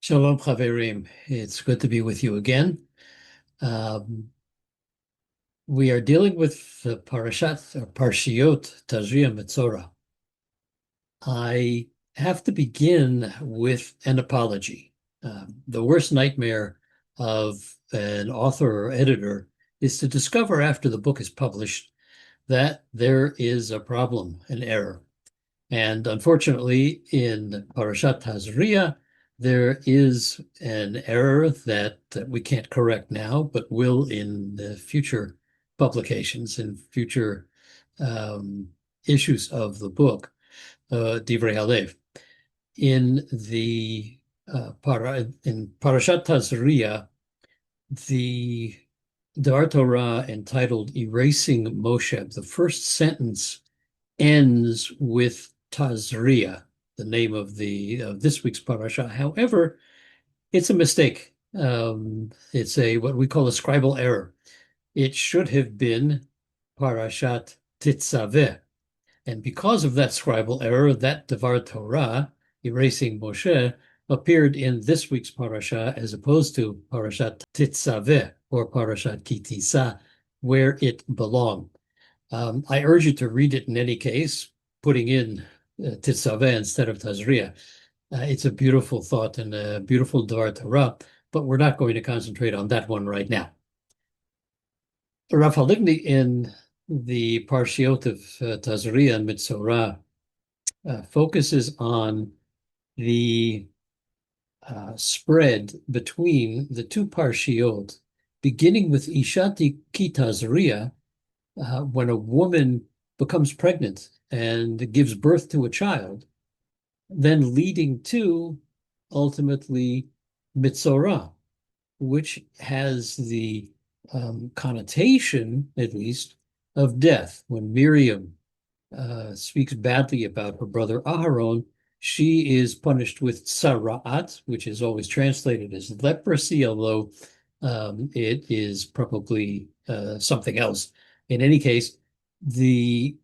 Shalom, Chaverim. It's good to be with you again. Um, we are dealing with the Parashat or Parshiot Tazria-Metzora. I have to begin with an apology. The worst nightmare of an author or editor is to discover after the book is published that there is a problem, an error. And unfortunately, in Parashat Tazria, there is an error that we can't correct now, but will in the future publications and future um, issues of the book, Divrei Halev. In the in Parashat Tazria, the Dar Torah entitled "Erasing Moshe," the first sentence ends with Tazria, the name of this week's parasha. However, it's a mistake. It's a what we call a scribal error. It should have been Parashat Titzaveh. And because of that scribal error, that Devar Torah, erasing Moshe, appeared in this week's parasha as opposed to Parashat Titzaveh or Parashat Kitisa, where it belonged. I urge you to read it in any case, putting in Titzaveh instead of Tazria. It's a beautiful thought and a beautiful Dvar Torah, but we're not going to concentrate on that one right now. Rav Halivni in the Parshiot of Tazria and Metzora focuses on the spread between the two Parshiot, beginning with Ishati Ki Tazria, when a woman becomes pregnant and gives birth to a child, then leading to ultimately Metzora, which has the connotation, at least, of death. When Miriam speaks badly about her brother Aharon, she is punished with tzara'at, which is always translated as leprosy, although it is probably something else. In any case, the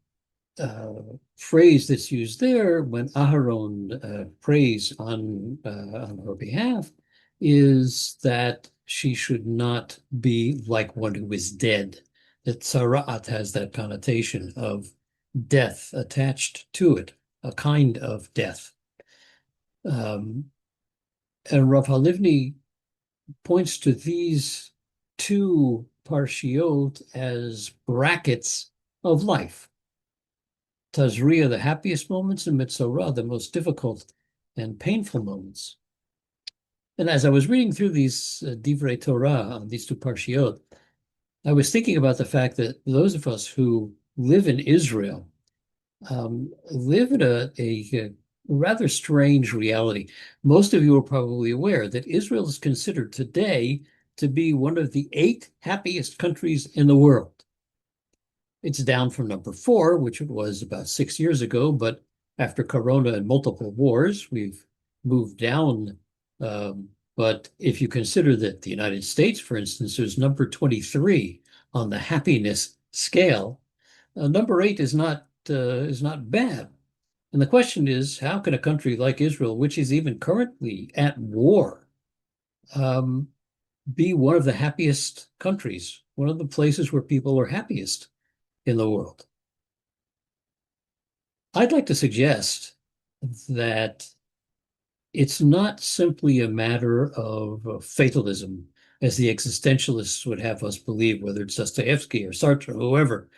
phrase that's used there when Aharon prays on her behalf is that she should not be like one who is dead. That tzara'at has that connotation of death attached to it, a kind of death. And Rav Halivni points to these two parshiot as brackets of life. Tazria, the happiest moments, and Metzora, the most difficult and painful moments. And as I was reading through these Divrei Torah on these two parshiot, I was thinking about the fact that those of us who live in Israel live in a rather strange reality. Most of you are probably aware that Israel is considered today to be one of the 8 happiest countries in the world. It's down from number 4, which it was about 6 years ago, but after Corona and multiple wars, we've moved down. But if you consider that the United States, for instance, is number 23 on the happiness scale, number 8 is not bad. And the question is, how can a country like Israel, which is even currently at war, be one of the happiest countries, one of the places where people are happiest in the world? I'd like to suggest that it's not simply a matter of fatalism, as the existentialists would have us believe, whether it's Dostoevsky or Sartre or whoever,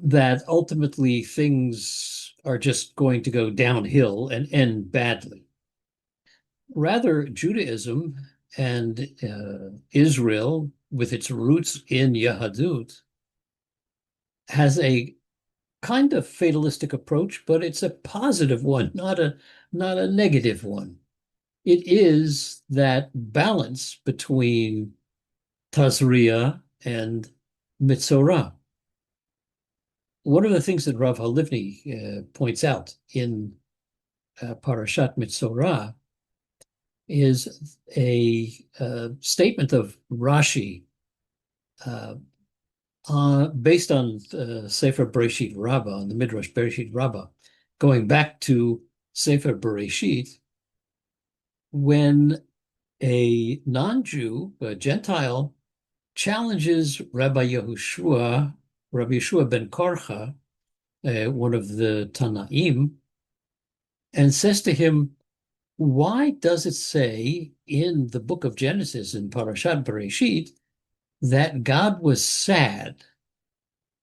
that ultimately things are just going to go downhill and end badly. Rather, Judaism and Israel, with its roots in Yahadut, has a kind of fatalistic approach, but it's a positive one, not a negative one. It is that balance between Tazria and Metzora. One of the things that Rav Halivni points out in Parashat Metzora is a statement of Rashi based on Sefer Bereshit Rabbah, on the Midrash Bereshit Rabbah, going back to Sefer Bereshit, when a non-Jew, a Gentile, challenges Rabbi Yeshua ben Korcha, one of the Tanaim, and says to him, why does it say in the book of Genesis, in Parashat Bereshit, that God was sad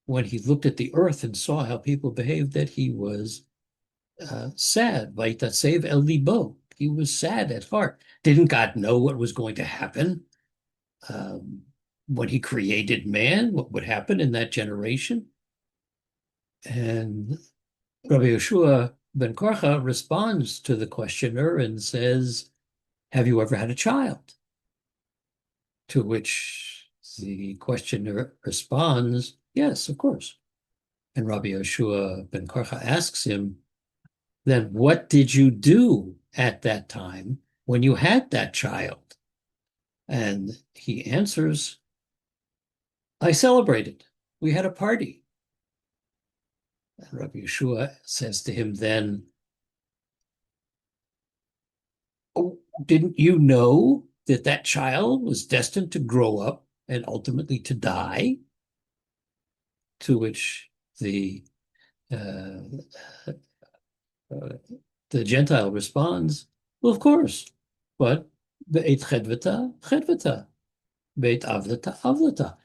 when he looked at the earth and saw how people behaved, that he was sad? Vaytatsev el libo. He was sad at heart. Didn't God know what was going to happen when he created man? What would happen in that generation? And Rabbi Yeshua ben Korcha responds to the questioner and says, have you ever had a child? To which the questioner responds, yes, of course. And Rabbi Yeshua ben Korcha asks him, then what did you do at that time when you had that child? And he answers, I celebrated. We had a party. And Rabbi Yeshua says to him then, oh, didn't you know that that child was destined to grow up and ultimately to die? To which the Gentile responds, well, of course, but be'et chedvata, chedvata, be'et avlata, avlata.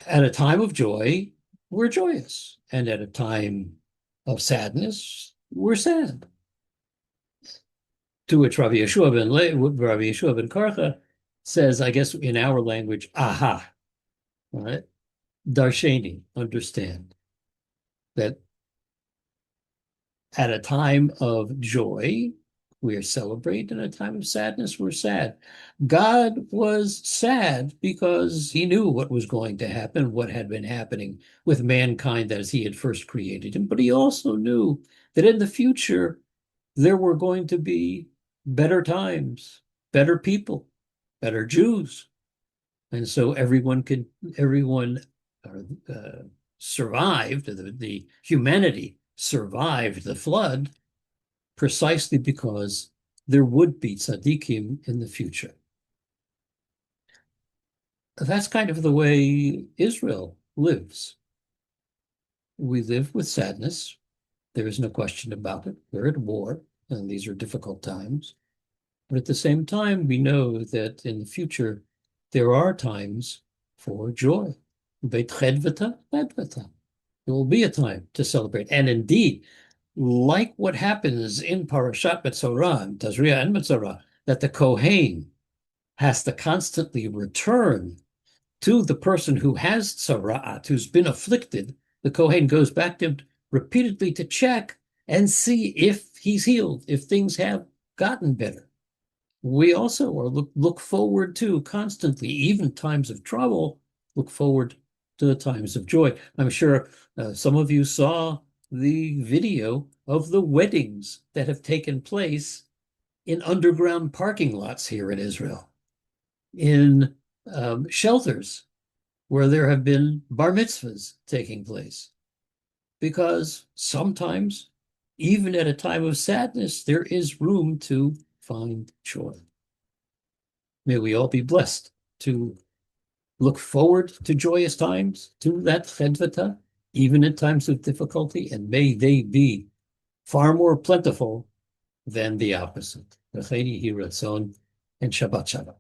At a time of joy, we're joyous, and at a time of sadness, we're sad. To which Rabbi Yeshua ben Korcha says, I guess in our language, aha, right? Darsheni, understand that at a time of joy, we are celebrating. At a time of sadness, we're sad. God was sad because he knew what was going to happen, what had been happening with mankind as he had first created him. But he also knew that in the future, there were going to be better times, better people, better Jews. And so everyone survived, the humanity survived the flood precisely because there would be tzaddikim in the future. That's kind of the way Israel lives. We live with sadness. There is no question about it. We're at war, and these are difficult times. But at the same time, we know that in the future, there are times for joy. Beit chedvata, ledvata. There will be a time to celebrate. And indeed, like what happens in Parashat Metzora, and Tazria-Metzora, that the Kohen has to constantly return to the person who has tzara'at, who's been afflicted. The Kohen goes back to him repeatedly to check and see if he's healed, if things have gotten better. We also are look forward to constantly, even times of trouble, look forward to the times of joy. I'm sure some of you saw the video of the weddings that have taken place in underground parking lots here in Israel, in shelters where there have been bar mitzvahs taking place. Because sometimes, even at a time of sadness, there is room to find joy. May we all be blessed to look forward to joyous times, to that chedvata, even in times of difficulty, and may they be far more plentiful than the opposite. V'chei yehi ratzon, and Shabbat Shalom.